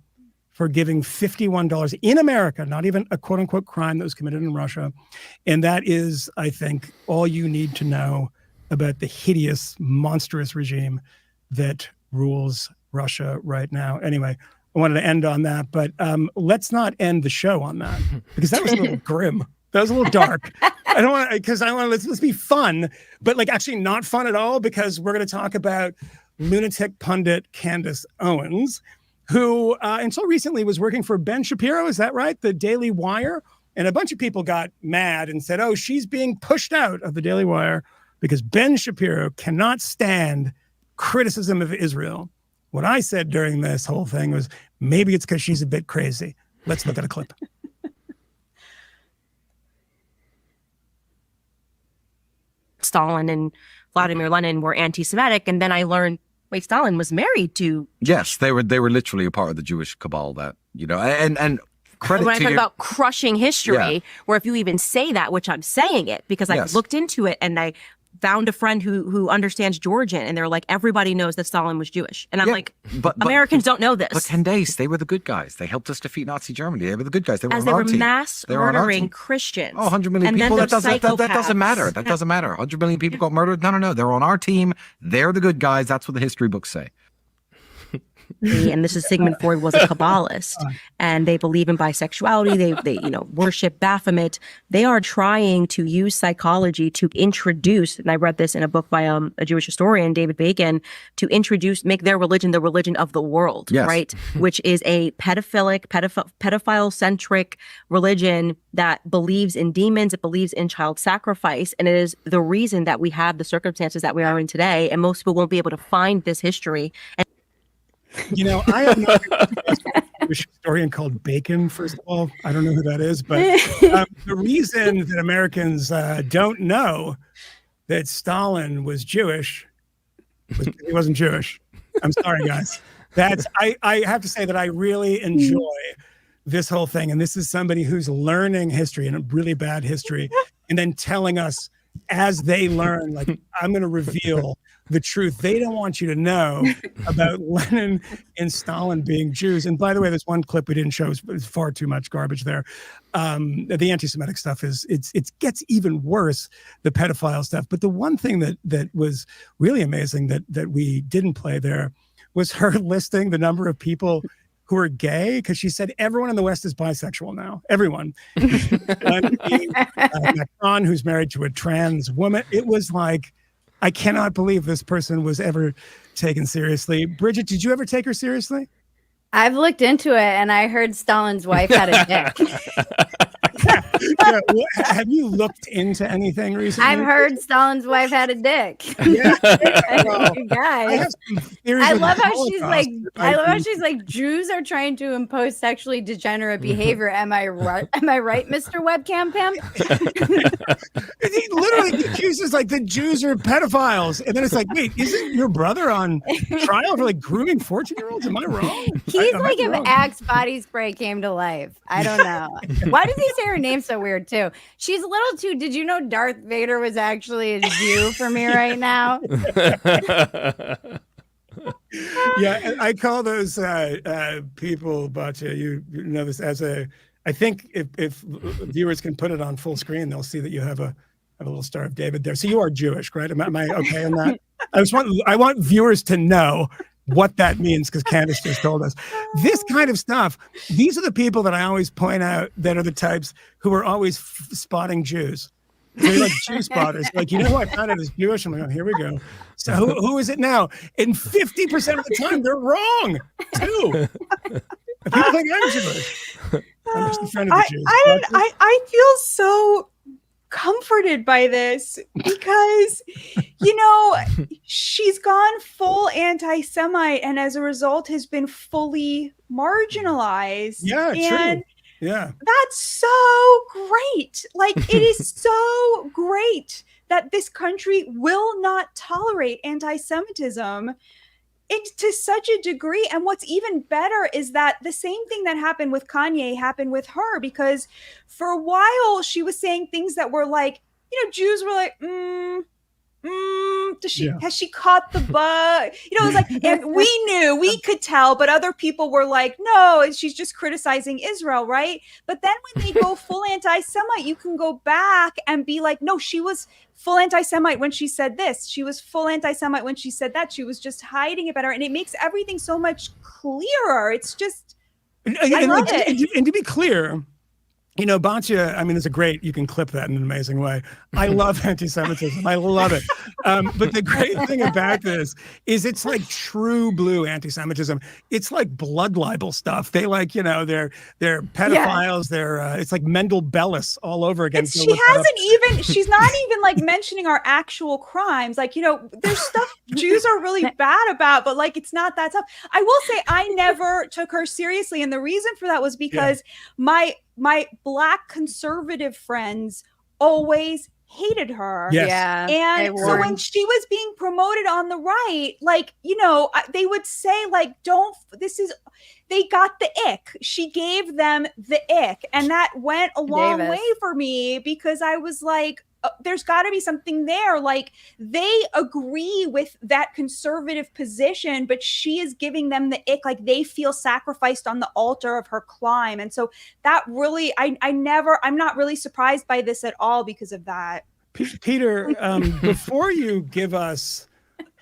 for giving $51 in America, not even a quote unquote crime that was committed in Russia. And that is, I think, all you need to know about the hideous, monstrous regime that rules Russia right now. Anyway, I wanted to end on that, but let's not end the show on that because that was a little grim. That was a little dark. I don't want to, because I want to, let's be fun, but like actually not fun at all because we're going to talk about lunatic pundit Candace Owens, who until recently was working for Ben Shapiro. Is that right? The Daily Wire. And a bunch of people got mad and said, oh, she's being pushed out of the Daily Wire because Ben Shapiro cannot stand criticism of Israel. What I said during this whole thing was, maybe it's because she's a bit crazy. Let's look at a clip. Stalin and Vladimir Lenin were anti-Semitic, and then I learned, wait, Stalin was married to. Yes, they were literally a part of the Jewish cabal. That and credit when I to talk your, about crushing history, where if you even say that, which I'm saying it because I looked into it and I found a friend who understands Georgian, and they're like, everybody knows that Stalin was Jewish. And I'm like, but Americans don't know this. But Candace, they were the good guys. They helped us defeat Nazi Germany. They were the good guys. They were as on they our were team. mass murdering Christians. Oh, 100 million and people. That doesn't psychopaths. matter. That doesn't matter. 100 million people got murdered. No. They're on our team. They're the good guys. That's what the history books say. And this is Sigmund Freud was a Kabbalist, and they believe in bisexuality. They worship Baphomet. They are trying to use psychology to introduce, and I read this in a book by a Jewish historian, David Bacon, to make their religion the religion of the world, right? Which is a pedophile-centric religion that believes in demons, it believes in child sacrifice, and it is the reason that we have the circumstances that we are in today, and most people won't be able to find this history. I am not a Jewish historian called Bacon, first of all. I don't know who that is, but the reason that Americans don't know that Stalin was Jewish was because he wasn't Jewish. I'm sorry, guys. I have to say that I really enjoy this whole thing. And this is somebody who's learning history and a really bad history and then telling us as they learn, like, I'm going to reveal the truth they don't want you to know about Lenin and Stalin being Jews. And by the way, there's one clip we didn't show. It's far too much garbage there. The anti-Semitic stuff it gets even worse, the pedophile stuff. But the one thing that was really amazing that we didn't play there was her listing the number of people who are gay, because she said everyone in the West is bisexual now. Everyone. Macron, who's married to a trans woman. It was like, I cannot believe this person was ever taken seriously. Bridget, did you ever take her seriously? I've looked into it, and I heard Stalin's wife had a dick. Yeah, well, have you looked into anything recently? I've heard Stalin's wife had a dick. Yeah. You I guys. have some theories I of the love how she's Holocaust like, that I love how think- she's like, Jews are trying to impose sexually degenerate behavior. Am I right? Am I right, Mr. Webcam Pimp? He literally accuses like the Jews are pedophiles, and then it's like, wait, isn't your brother on trial for like grooming 14-year-olds? Am I wrong? He's I might like be if wrong. Axe body spray came to life. I don't know. Why does he say her name so weird too? She's a little too. Did you know Darth Vader was actually a Jew for me right now? Yeah, I call those people, Batya, you know this as a. I think if viewers can put it on full screen, they'll see that you have a little Star of David there. So you are Jewish, right? Am I okay on that? I want viewers to know what that means because Candace just told us. This kind of stuff, these are the people that I always point out that are the types who are always spotting Jews. They're like Jew spotters. Like, you know who I found out is Jewish? I'm like, oh, here we go. So who is it now? And 50% of the time, they're wrong, too. People think I'm Jewish. I'm just a friend of the Jews. I feel so comforted by this because, you know, she's gone full anti-Semite and as a result has been fully marginalized. Yeah, and true. Yeah. that's so great. Like, it is so great that this country will not tolerate anti-Semitism to such a degree. And what's even better is that the same thing that happened with Kanye happened with her, because for a while she was saying things that were like, you know, Jews were like, has she caught the bug? You know, it was like, and we could tell, but other people were like, no, she's just criticizing Israel, right? But then when they go full anti-Semite, you can go back and be like, no, she was full anti-Semite when she said this. She was full anti-Semite when she said that. She was just hiding it better. And it makes everything so much clearer. It's just, I love it. And to be clear, you know, Batya, I mean, it's a great, you can clip that in an amazing way. I love anti-Semitism. I love it. But the great thing about this is it's like true blue anti-Semitism. It's like blood libel stuff. They like, you know, they're pedophiles. They're, it's like Mendel Bellis all over again. She's not even like mentioning our actual crimes. Like, you know, there's stuff Jews are really bad about, but like, it's not that tough. I will say I never took her seriously. And the reason for that was because my Black conservative friends always hated her. Yes. Yeah. And so when she was being promoted on the right, like, you know, they would say like, they got the ick. She gave them the ick. And that went a long way for me because I was like, there's got to be something there. Like, they agree with that conservative position, but she is giving them the ick. Like, they feel sacrificed on the altar of her climb. And so that really, I'm not really surprised by this at all because of that. Peter, before you give us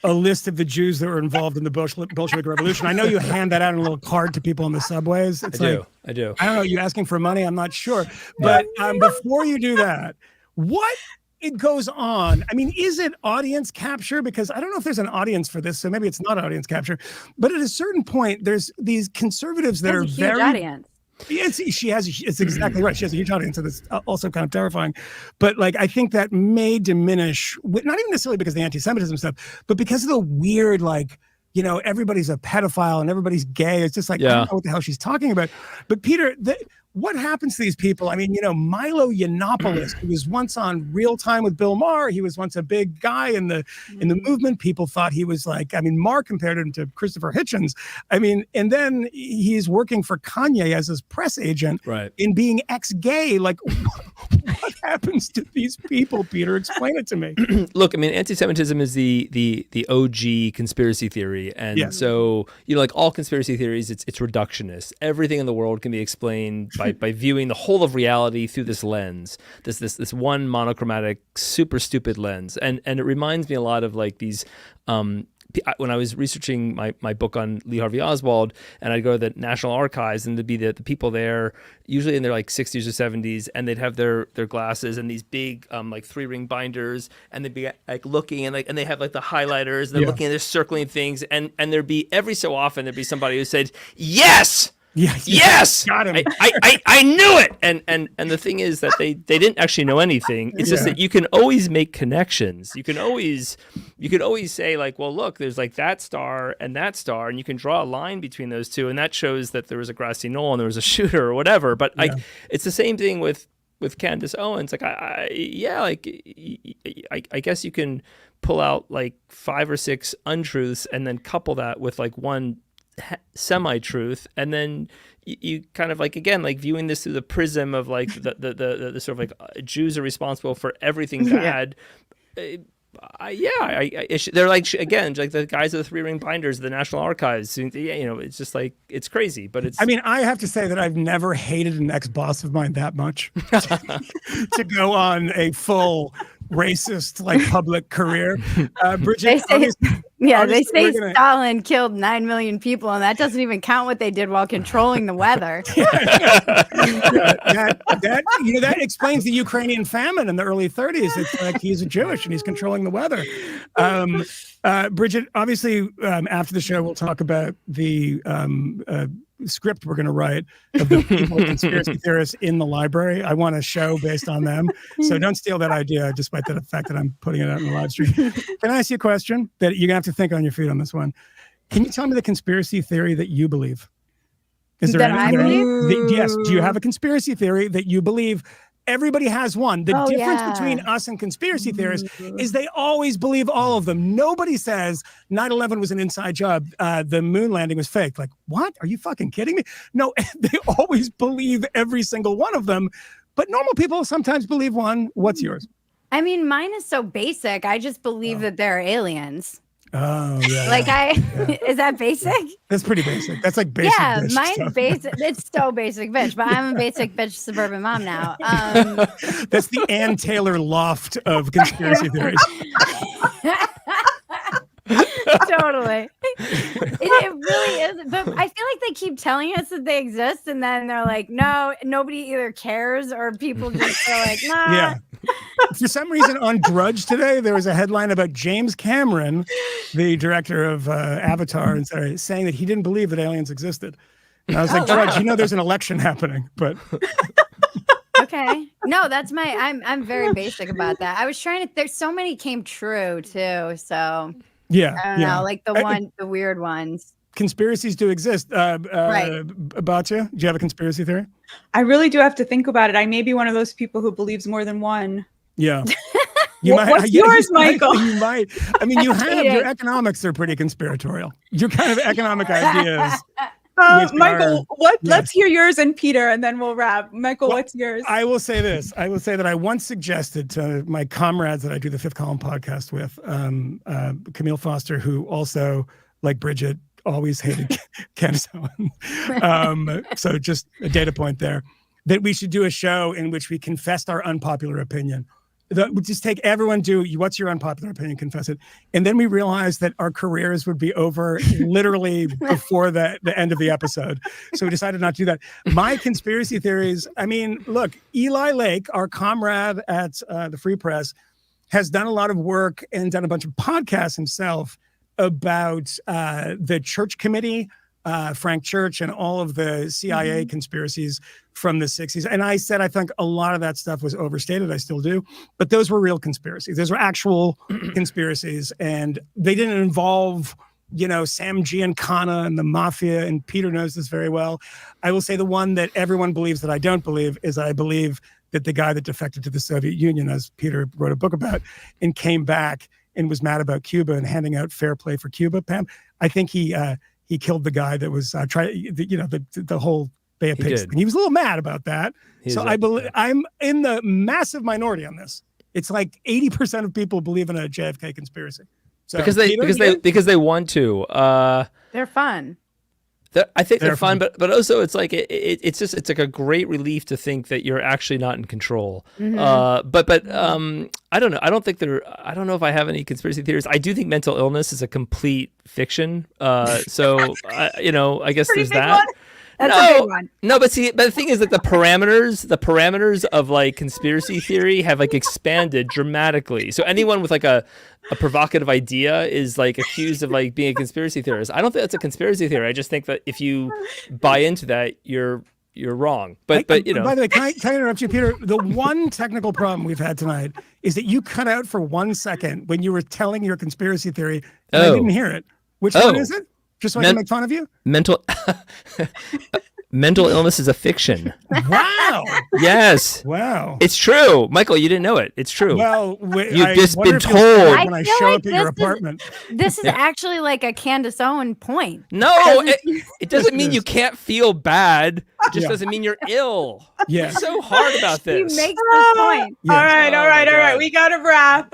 a list of the Jews that were involved in the Bolshevik Revolution, I know you hand that out in a little card to people on the subways. I do. I don't know. You asking for money? I'm not sure. But before you do that, what it goes on? I mean, is it audience capture? Because I don't know if there's an audience for this, so maybe it's not audience capture. But at a certain point, there's these conservatives that are very audience. It's exactly right. She has a huge audience, so that's also kind of terrifying. But like, I think that may diminish, not even necessarily because of the anti-Semitism stuff, but because of the weird, like, you know, everybody's a pedophile and everybody's gay. It's just like, I don't know what the hell she's talking about. But Peter, what happens to these people? I mean, you know, Milo Yiannopoulos, who was once on Real Time with Bill Maher. He was once a big guy in the movement. People thought he was like, I mean, Maher compared him to Christopher Hitchens. I mean, and then he's working for Kanye as his press agent in being ex-gay. Like, what happens to these people, Peter? Explain it to me. Look, I mean, anti-Semitism is the OG conspiracy theory. And so, you know, like all conspiracy theories, it's reductionist. Everything in the world can be explained by viewing the whole of reality through this lens, this one monochromatic, super stupid lens. And it reminds me a lot of like these, when I was researching my book on Lee Harvey Oswald, and I'd go to the National Archives, and there'd be the people there, usually in their like 60s or 70s, and they'd have their glasses and these big like 3-ring binders, and they'd be like looking, and they have like the highlighters, and they're looking, and they're circling things, and there'd be every so often there'd be somebody who said, "Yes, Yes, got him. I knew it. And the thing is that they didn't actually know anything. It's just that you can always make connections. You can always say like, well, look, there's like that star, and you can draw a line between those two, and that shows that there was a grassy knoll and there was a shooter or whatever. But it's the same thing with Candace Owens. Like I guess you can pull out like 5 or 6 untruths and then couple that with like one semi-truth, and then you kind of like, again, like viewing this through the prism of like the sort of like Jews are responsible for everything bad. They're like, again, like the guys of the 3-ring binders of the National Archives. It's just like, it's crazy, but it's. I mean, I have to say that I've never hated an ex-boss of mine that much to go on a full racist like public career. Bridget, they say Stalin killed 9 million people, and that doesn't even count what they did while controlling the weather. That explains the Ukrainian famine in the early 30s. It's like he's a Jewish and he's controlling the weather. Bridget, obviously, after the show, we'll talk about the script we're going to write of the people conspiracy theorists in the library. I want a show based on them. So don't steal that idea, despite the fact that I'm putting it out in the live stream. Can I ask you a question that you're going to have to think on your feet on this one? Can you tell me the conspiracy theory that you believe? Is there I believe? Yes. Do you have a conspiracy theory that you believe? Everybody has one. The difference between us and conspiracy theorists is they always believe all of them. Nobody says 9/11 was an inside job. The moon landing was fake. Like, what? Are you fucking kidding me? No, they always believe every single one of them. But normal people sometimes believe one. What's yours? I mean, mine is so basic. I just believe that there are aliens. Oh, yeah. Like is that basic? That's pretty basic. That's like basic. Yeah, bitch mine's stuff. basic. It's so basic, bitch. But I'm a basic bitch suburban mom now. That's the Ann Taylor loft of conspiracy theories. Totally. It really is. But I feel like they keep telling us that they exist, and then they're like, no, nobody either cares or people just are like, nah. Yeah. For some reason on Drudge today, there was a headline about James Cameron, the director of Avatar, and saying that he didn't believe that aliens existed. And I was like, Drudge, there's an election happening, but. Okay. No, that's I'm very basic about that. I was trying to, there's so many came true too. So yeah, I don't know, like the weird ones. Conspiracies do exist. Right. Batya, do you have a conspiracy theory? I really do have to think about it. I may be one of those people who believes more than one. Yeah. What's yours, Michael? You might. I mean, your economics are pretty conspiratorial. Your kind of economic ideas. Michael, let's hear yours and Peter, and then we'll wrap. Michael, what's yours? I will say this. I will say that I once suggested to my comrades that I do the Fifth Column podcast with, Camille Foster, who also, like Bridget, always hated Candace Owens. So just a data point there, that we should do a show in which we confessed our unpopular opinion. We just take everyone, what's your unpopular opinion, confess it. And then we realized that our careers would be over literally before the end of the episode. So we decided not to do that. My conspiracy theories, I mean, look, Eli Lake, our comrade at the Free Press, has done a lot of work and done a bunch of podcasts himself about the Church Committee, Frank Church, and all of the CIA conspiracies from the 60s. And I said, I think a lot of that stuff was overstated. I still do. But those were real conspiracies. Those were actual conspiracies. And they didn't involve, Sam Giancana and the mafia. And Peter knows this very well. I will say the one that everyone believes that I don't believe is I believe that the guy that defected to the Soviet Union, as Peter wrote a book about, and came back and was mad about Cuba and handing out fair play for Cuba, Pam. I think he killed the guy that was the whole Bay of Pigs thing. He was a little mad about that. I believe I'm in the massive minority on this. It's like 80% of people believe in a JFK conspiracy. So, because they want to. They're fun. I think they're fun, but also it's like it's like a great relief to think that you're actually not in control. Mm-hmm. But I don't know. I don't know if I have any conspiracy theories. I do think mental illness is a complete fiction. I guess there's that. That's a big one. No, but the thing is that the parameters of like conspiracy theory have like expanded dramatically. So anyone with like a provocative idea is like accused of like being a conspiracy theorist. I don't think that's a conspiracy theory. I just think that if you buy into that, you're wrong. But you know. By the way, can I interrupt you, Peter? The one technical problem we've had tonight is that you cut out for 1 second when you were telling your conspiracy theory, and I didn't hear it. Which one is it? Just so I can make fun of you? Mental illness is a fiction. Wow. Yes. Wow. It's true. Michael, you didn't know it. It's true. Well, you've just been told. When I show up at your apartment. This is actually like a Candace Owens point. No, it doesn't mean you can't feel bad. It just doesn't mean you're ill. Yeah. You're so hard about this. He makes this point. Yes. All right. We got to wrap.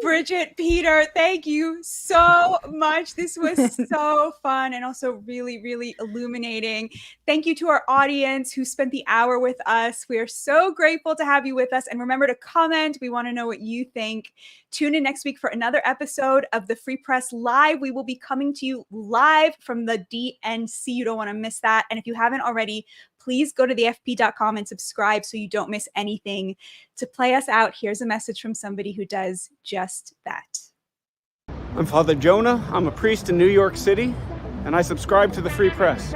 Bridget, Peter, thank you so much. This was so fun and also really, really illuminating. Thank you to our audience who spent the hour with us. We are so grateful to have you with us. And remember to comment. We want to know what you think. Tune in next week for another episode of the Free Press Live. We will be coming to you live from the DNC. You don't want to miss that. And if you haven't already, please go to thefp.com and subscribe so you don't miss anything. To play us out, here's a message from somebody who does just that. I'm Father Jonah. I'm a priest in New York City, and I subscribe to the Free Press.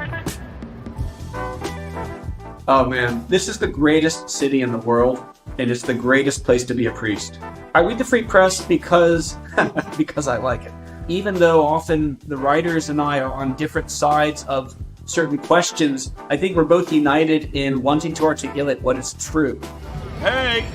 Oh man, this is the greatest city in the world, and it's the greatest place to be a priest. I read the Free Press because I like it. Even though often the writers and I are on different sides of certain questions, I think we're both united in wanting to articulate what is true. Hey!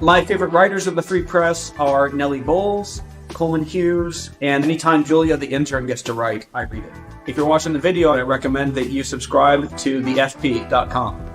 My favorite writers of the Free Press are Nellie Bowles, Coleman Hughes, and anytime Julia the intern gets to write, I read it. If you're watching the video, I recommend that you subscribe to thefp.com.